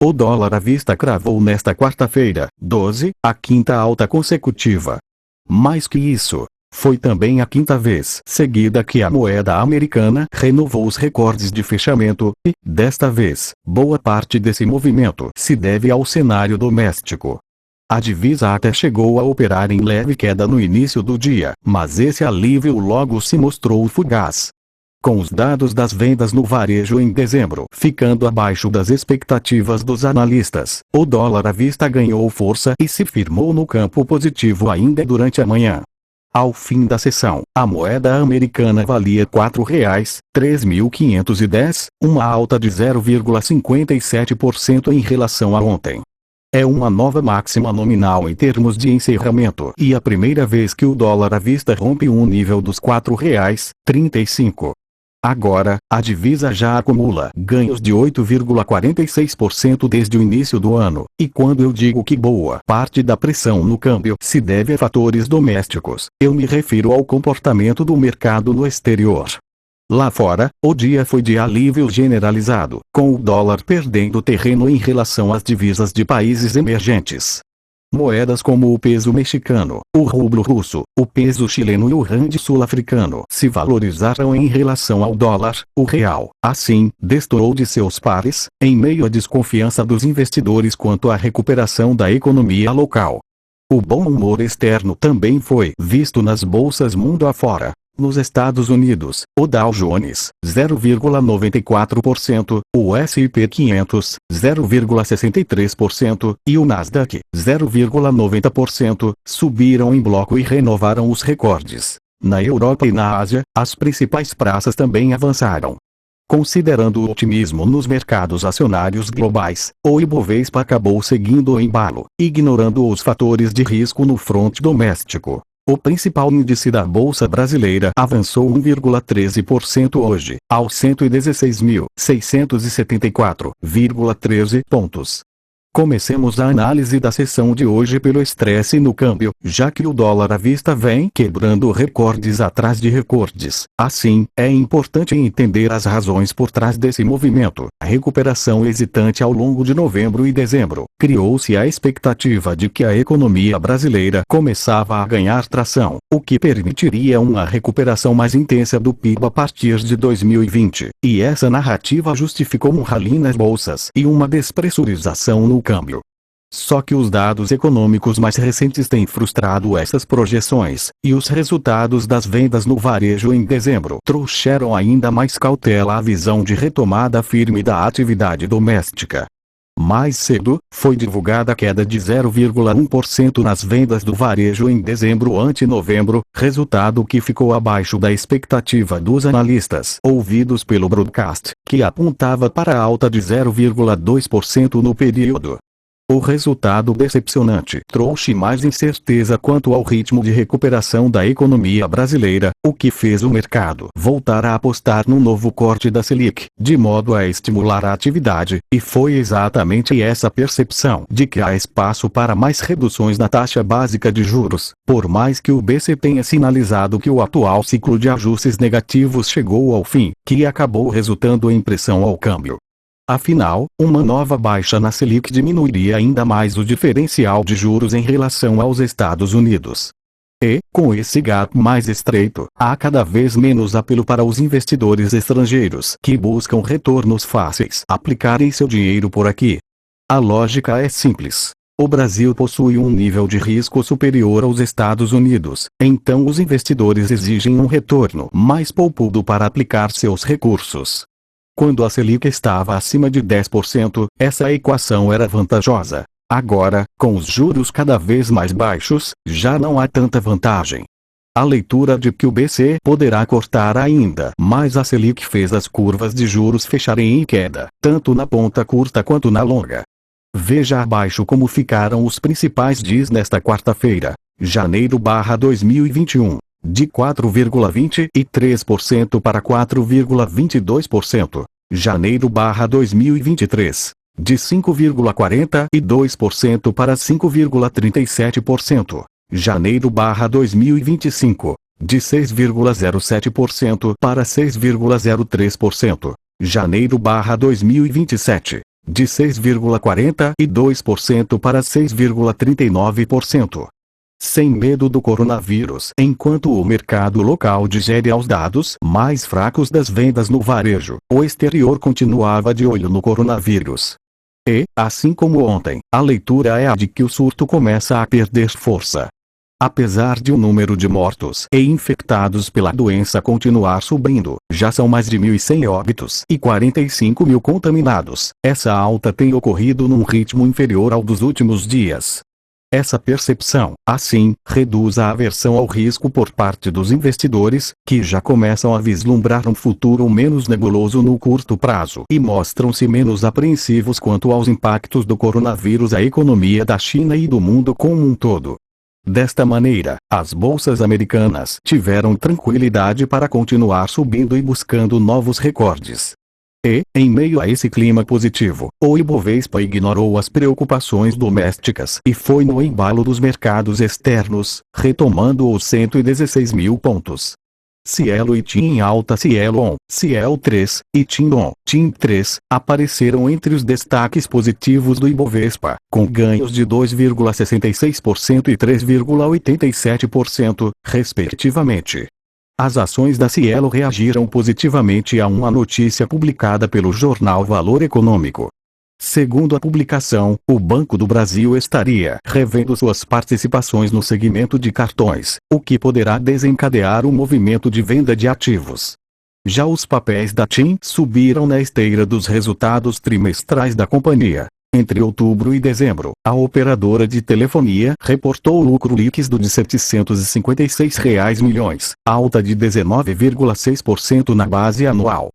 O dólar à vista cravou nesta quarta-feira, 12, a quinta alta consecutiva. Mais que isso, foi também a quinta vez seguida que a moeda americana renovou os recordes de fechamento, e, desta vez, boa parte desse movimento se deve ao cenário doméstico. A divisa até chegou a operar em leve queda no início do dia, mas esse alívio logo se mostrou fugaz. Com os dados das vendas no varejo em dezembro ficando abaixo das expectativas dos analistas, o dólar à vista ganhou força e se firmou no campo positivo ainda durante a manhã. Ao fim da sessão, a moeda americana valia R$ 4,3.510, uma alta de 0,57% em relação a ontem. É uma nova máxima nominal em termos de encerramento e a primeira vez que o dólar à vista rompe um nível dos R$ 4,35. Agora, a divisa já acumula ganhos de 8,46% desde o início do ano, e quando eu digo que boa parte da pressão no câmbio se deve a fatores domésticos, eu me refiro ao comportamento do mercado no exterior. Lá fora, o dia foi de alívio generalizado, com o dólar perdendo terreno em relação às divisas de países emergentes. Moedas como o peso mexicano, o rublo russo, o peso chileno e o rand sul-africano se valorizaram em relação ao dólar. O real, assim, destoou de seus pares, em meio à desconfiança dos investidores quanto à recuperação da economia local. O bom humor externo também foi visto nas bolsas mundo afora. Nos Estados Unidos, o Dow Jones, 0,94%, o S&P 500, 0,63% e o Nasdaq, 0,90%, subiram em bloco e renovaram os recordes. Na Europa e na Ásia, as principais praças também avançaram. Considerando o otimismo nos mercados acionários globais, o Ibovespa acabou seguindo o embalo, ignorando os fatores de risco no fronte doméstico. O principal índice da Bolsa Brasileira avançou 1,13% hoje, aos 116.674,13 pontos. Comecemos a análise da sessão de hoje pelo estresse no câmbio, já que o dólar à vista vem quebrando recordes atrás de recordes. Assim, é importante entender as razões por trás desse movimento. A recuperação hesitante ao longo de novembro e dezembro criou-se a expectativa de que a economia brasileira começava a ganhar tração, o que permitiria uma recuperação mais intensa do PIB a partir de 2020. E essa narrativa justificou um rally nas bolsas e uma despressurização no câmbio. Só que os dados econômicos mais recentes têm frustrado essas projeções, e os resultados das vendas no varejo em dezembro trouxeram ainda mais cautela à visão de retomada firme da atividade doméstica. Mais cedo, foi divulgada a queda de 0,1% nas vendas do varejo em dezembro ante novembro, resultado que ficou abaixo da expectativa dos analistas ouvidos pelo broadcast, que apontava para alta de 0,2% no período. O resultado decepcionante trouxe mais incerteza quanto ao ritmo de recuperação da economia brasileira, o que fez o mercado voltar a apostar no novo corte da Selic, de modo a estimular a atividade, e foi exatamente essa percepção de que há espaço para mais reduções na taxa básica de juros, por mais que o BC tenha sinalizado que o atual ciclo de ajustes negativos chegou ao fim, que acabou resultando em pressão ao câmbio. Afinal, uma nova baixa na Selic diminuiria ainda mais o diferencial de juros em relação aos Estados Unidos. E, com esse gap mais estreito, há cada vez menos apelo para os investidores estrangeiros que buscam retornos fáceis aplicarem seu dinheiro por aqui. A lógica é simples. O Brasil possui um nível de risco superior aos Estados Unidos, então os investidores exigem um retorno mais poupudo para aplicar seus recursos. Quando a Selic estava acima de 10%, essa equação era vantajosa. Agora, com os juros cada vez mais baixos, já não há tanta vantagem. A leitura de que o BC poderá cortar ainda mais a Selic fez as curvas de juros fecharem em queda, tanto na ponta curta quanto na longa. Veja abaixo como ficaram os principais DIs nesta quarta-feira, janeiro/2021. De 4,23% para 4,22%, janeiro/2023, de 5,42% para 5,37%, janeiro/2025, de 6,07% para 6,03%, janeiro/2027, de 6,42% para 6,39%. Sem medo do coronavírus. Enquanto o mercado local digere aos dados mais fracos das vendas no varejo, o exterior continuava de olho no coronavírus. E, assim como ontem, a leitura é a de que o surto começa a perder força. Apesar de o número de mortos e infectados pela doença continuar subindo, já são mais de 1.100 óbitos e 45 mil contaminados. Essa alta tem ocorrido num ritmo inferior ao dos últimos dias. Essa percepção, assim, reduz a aversão ao risco por parte dos investidores, que já começam a vislumbrar um futuro menos nebuloso no curto prazo e mostram-se menos apreensivos quanto aos impactos do coronavírus à economia da China e do mundo como um todo. Desta maneira, as bolsas americanas tiveram tranquilidade para continuar subindo e buscando novos recordes. E, em meio a esse clima positivo, o Ibovespa ignorou as preocupações domésticas e foi no embalo dos mercados externos, retomando os 116 mil pontos. Cielo e TIM em alta. Cielo 1, Cielo 3 e TIM 1, TIM 3 apareceram entre os destaques positivos do Ibovespa, com ganhos de 2,66% e 3,87%, respectivamente. As ações da Cielo reagiram positivamente a uma notícia publicada pelo jornal Valor Econômico. Segundo a publicação, o Banco do Brasil estaria revendo suas participações no segmento de cartões, o que poderá desencadear um movimento de venda de ativos. Já os papéis da TIM subiram na esteira dos resultados trimestrais da companhia. Entre outubro e dezembro, a operadora de telefonia reportou lucro líquido de R$ 756 milhões, alta de 19,6% na base anual.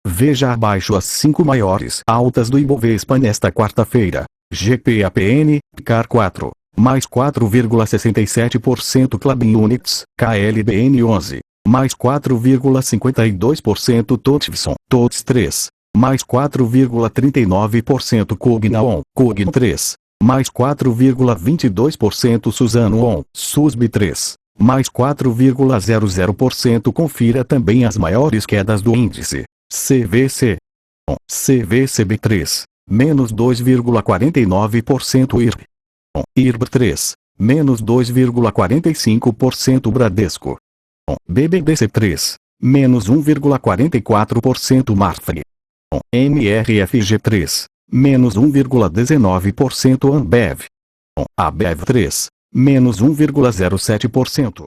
Veja abaixo as 5 maiores altas do Ibovespa nesta quarta-feira. GPAPN, CAR 4, mais 4,67%. Klabin Units, KLBN 11, mais 4,52%. Totfson, TOTS 3, mais 4,39%. Cogna 1, Cogna 3, mais 4,22%. Suzano 1, SUSB 3, mais 4,00%. Confira também as maiores quedas do índice. CVC 1, CVCB 3, menos 2,49%. IRB 1, IRB 3, menos 2,45%. Bradesco 1, BBDC 3, menos 1,44%. Marfrig 1, MRFG 3, menos 1,19%. Ambev 1, ABEV 3, menos 1,07%.